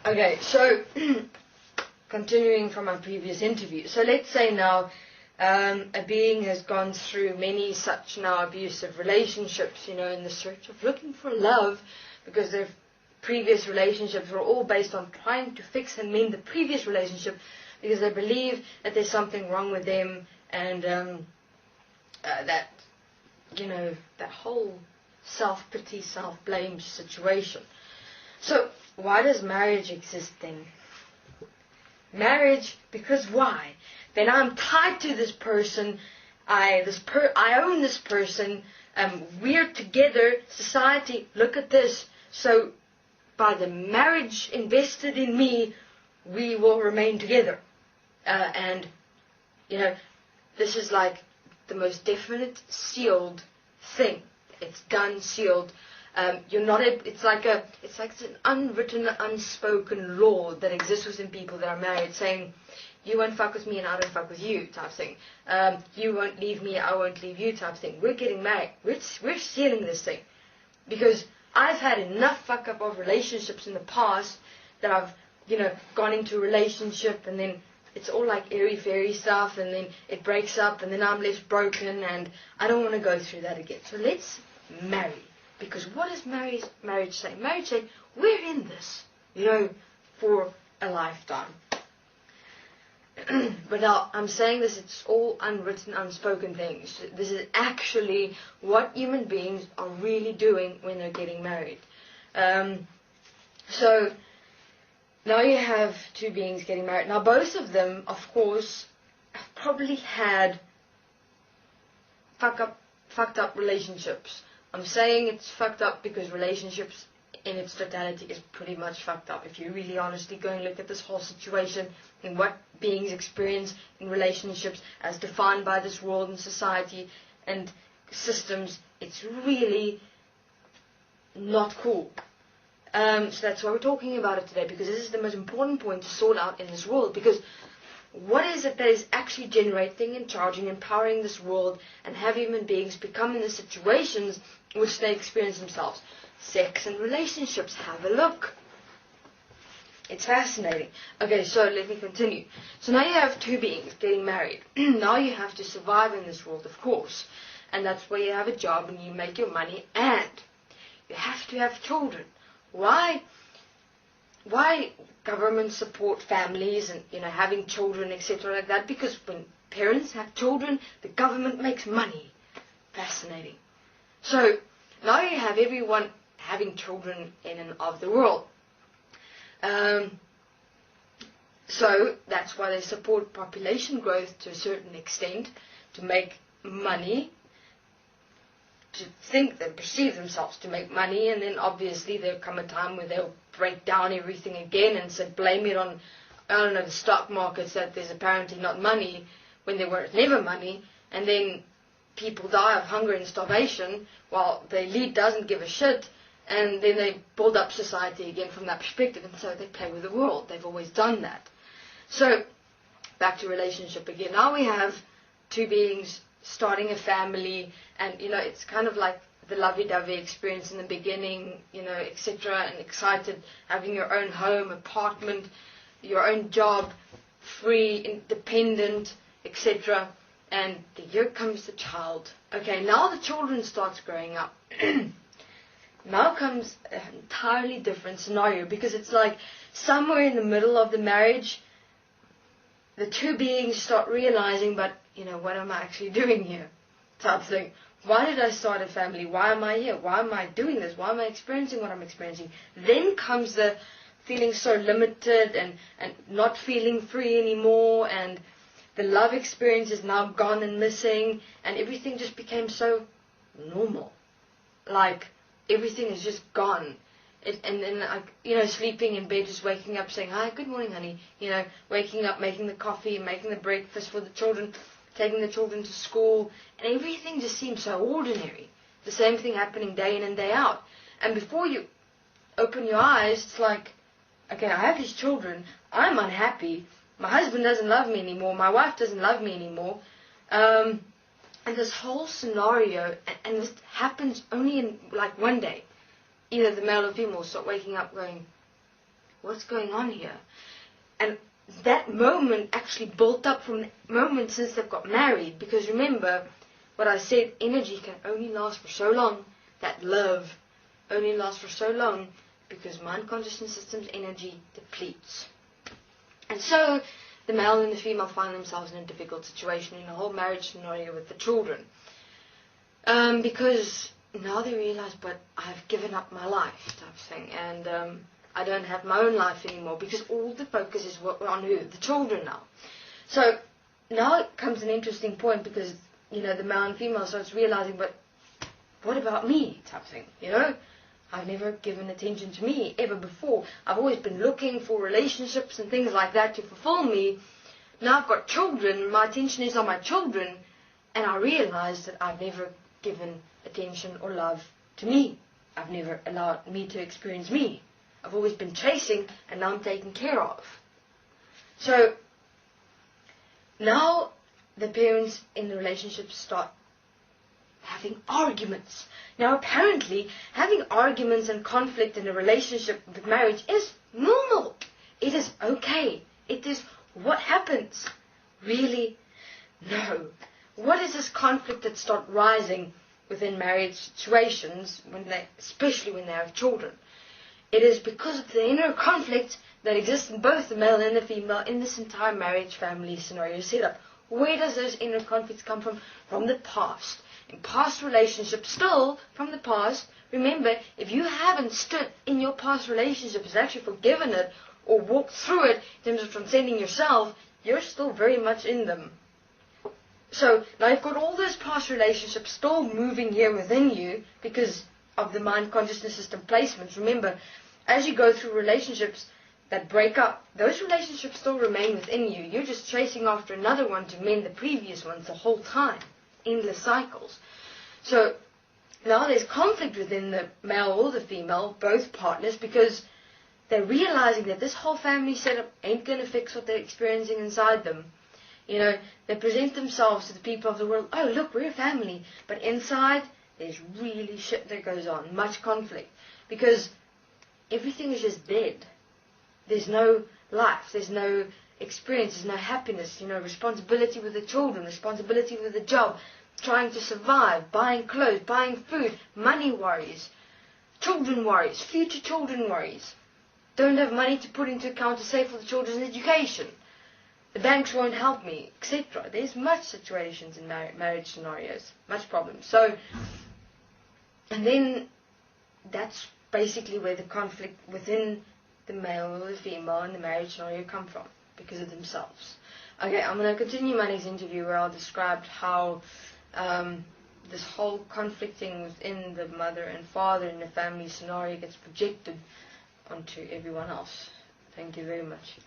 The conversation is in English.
Okay, so continuing from our previous interview. So let's say now a being has gone through many such now abusive relationships, in the search of looking for love, because their previous relationships were all based on trying to fix and mend the previous relationship, because they believe that there's something wrong with them, and that whole self-pity, self-blame situation. So why does marriage exist then? Marriage, because why? Then I'm tied to this person, I own this person, we're together, society, look at this. So by the marriage invested in me, we will remain together. And this is like the most definite, sealed thing. It's done, sealed. It's like an unwritten, unspoken law that exists within people that are married, saying, you won't fuck with me and I don't fuck with you, type thing. You won't leave me, I won't leave you, type thing. We're getting married. We're sealing this thing. Because I've had enough fuck up of relationships in the past that I've, gone into a relationship, and then it's all like airy-fairy stuff, and then it breaks up, and then I'm left broken, and I don't want to go through that again. So let's marry. Because what does marriage say? Marriage say, we're in this, for a lifetime. But now, I'm saying this, it's all unwritten, unspoken things. This is actually what human beings are really doing when they're getting married. So, now you have two beings getting married. Now, both of them, of course, have probably had fucked up relationships. I'm saying it's fucked up because relationships in its totality is pretty much fucked up. If you really honestly go and look at this whole situation and what beings experience in relationships as defined by this world and society and systems, it's really not cool. So that's why we're talking about it today, because this is the most important point to sort out in this world. Because what is it that is actually generating and charging and powering this world and have human beings become in the situations which they experience themselves? Sex and relationships. Have a look. It's fascinating. Okay, so let me continue. So now you have two beings getting married. Now you have to survive in this world, of course. And that's where you have a job and you make your money, and you have to have children. Why government support families and having children, etc. like that? Because when parents have children, the government makes money. Fascinating. So now you have everyone having children in and of the world. So that's why they support population growth to a certain extent, to make money, to think and perceive themselves to make money, and then obviously there'll come a time where they'll break down everything again and say, blame it on, the stock markets, that there's apparently not money when there were never money, and then people die of hunger and starvation while the elite doesn't give a shit, and then they build up society again from that perspective, and so they play with the world. They've always done that. So, back to relationship again. Now we have two beings starting a family, and it's kind of like the lovey-dovey experience in the beginning, etc., and excited, having your own home, apartment, your own job, free, independent, etc. And here comes the child. Okay, now the children starts growing up. Now comes an entirely different scenario, because it's like somewhere in the middle of the marriage, the two beings start realizing, but what am I actually doing here? Type thing. Why did I start a family? Why am I here? Why am I doing this? Why am I experiencing what I'm experiencing? Then comes the feeling so limited and not feeling free anymore, and the love experience is now gone and missing, and everything just became so normal. Like, everything is just gone. And then, sleeping in bed, just waking up saying, hi, good morning, honey. Waking up, making the coffee, making the breakfast for the children, taking the children to school, and everything just seems so ordinary. The same thing happening day in and day out. And before you open your eyes, it's like, okay, I have these children, I'm unhappy, my husband doesn't love me anymore, my wife doesn't love me anymore, and this whole scenario, and this happens only in like one day. Either the male or female start waking up going, what's going on here? And that moment actually built up from the moment since they've got married. Because remember, what I said, energy can only last for so long. That love only lasts for so long because mind consciousness system's energy depletes. And so the male and the female find themselves in a difficult situation in a whole marriage scenario with the children. Because now they realize, but I've given up my life, type of thing, and I don't have my own life anymore because all the focus is on who? The children now. So now it comes an interesting point because, the male and female starts realizing, but what about me, type of thing, I've never given attention to me ever before. I've always been looking for relationships and things like that to fulfill me. Now I've got children, my attention is on my children, and I realize that I've never given attention or love to me. I've never allowed me to experience me. I've always been chasing, and now I'm taken care of. So now the parents in the relationship start having arguments. Now apparently having arguments and conflict in a relationship with marriage is normal. It is okay. It is what happens. Really? No. What is this conflict that starts rising within marriage situations, especially when they have children? It is because of the inner conflict that exists in both the male and the female in this entire marriage family scenario setup. Where does those inner conflicts come from? From the past. In past relationships, still from the past. Remember, if you haven't stood in your past relationships, actually forgiven it, or walked through it in terms of transcending yourself, you're still very much in them. So now you've got all those past relationships still moving here within you because of the mind consciousness system placements. Remember, as you go through relationships that break up, those relationships still remain within you. You're just chasing after another one to mend the previous ones the whole time. Endless cycles. So now there's conflict within the male or the female, both partners, because they're realizing that this whole family setup ain't going to fix what they're experiencing inside them. They present themselves to the people of the world, oh look, we're a family, but inside there's really shit that goes on, much conflict, because everything is just dead. There's no life, there's no experience, there's no happiness, responsibility with the children, responsibility with the job, trying to survive, buying clothes, buying food, money worries, children worries, future children worries. Don't have money to put into account to save for the children's education. The banks won't help me, etc. There's much situations in marriage scenarios, much problems. So, and then that's basically where the conflict within the male or the female in the marriage scenario come from, because of themselves. Okay, I'm going to continue my next interview where I'll describe how this whole conflicting within the mother and father in the family scenario gets projected onto everyone else. Thank you very much.